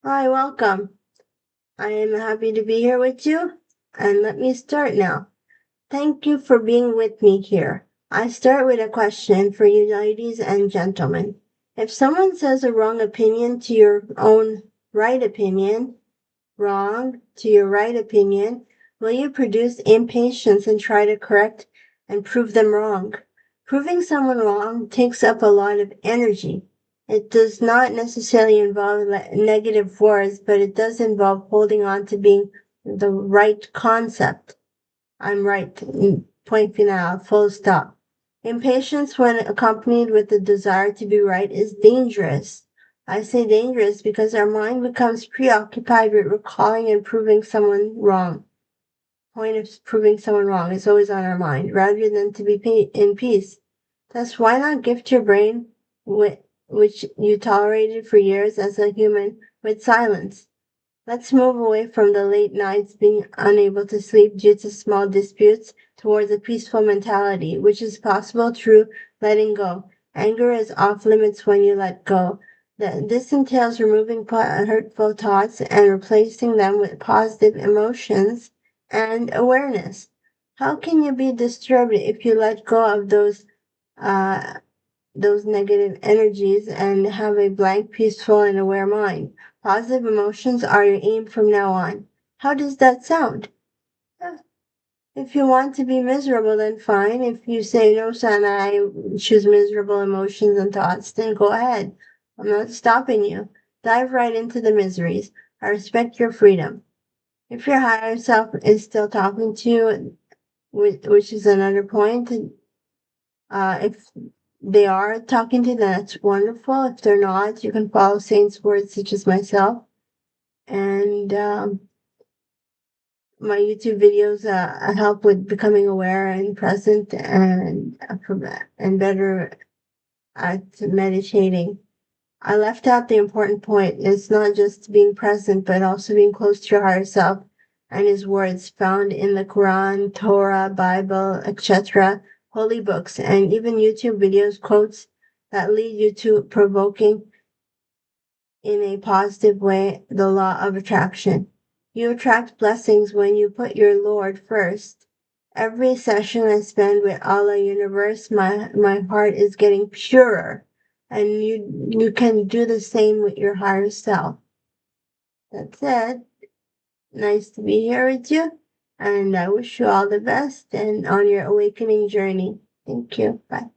Hi, welcome. I am happy to be here with you. And let me start now. Thank you for being with me here. I start with a question for you ladies and gentlemen. If someone says a wrong opinion to your own right opinion, wrong to your right opinion, will you produce impatience and try to correct and prove them wrong? Proving someone wrong takes up a lot of energy. It does not necessarily involve negative words, but it does involve holding on to being the right concept. I'm right. Point final, full stop. Impatience, when accompanied with the desire to be right, is dangerous. I say dangerous because our mind becomes preoccupied with recalling and proving someone wrong. Point of proving someone wrong is always on our mind, rather than to be in peace. Thus, why not gift your brain, which you tolerated for years as a human, with silence? Let's move away from the late nights being unable to sleep due to small disputes towards a peaceful mentality, which is possible through letting go. Anger is off limits when you let go. This entails removing hurtful thoughts and replacing them with positive emotions and awareness. How can you be disturbed if you let go of uh, those negative energies and have a blank, peaceful, and aware mind? Positive emotions are your aim from now on. How does that sound? Yeah. If you want to be miserable, then fine. If you say, no, son, I choose miserable emotions and thoughts, then go ahead. I'm not stopping you. Dive right into the miseries. I respect your freedom. If your higher self is still talking to you, which is another point, if they are talking to you, that's wonderful. If they're not, you can follow saints' words such as myself. And my YouTube videos help with becoming aware and present and better at meditating. I left out the important point. It's not just being present, but also being close to your higher self and his words found in the Quran, Torah, Bible, etc., holy books, and even YouTube videos, quotes that lead you to provoking in a positive way the law of attraction. You attract blessings when you put your Lord first. Every session I spend with Allah Universe, my heart is getting purer. And you can do the same with your higher self. That's it. Nice to be here with you. And I wish you all the best and on your awakening journey. Thank you. Bye.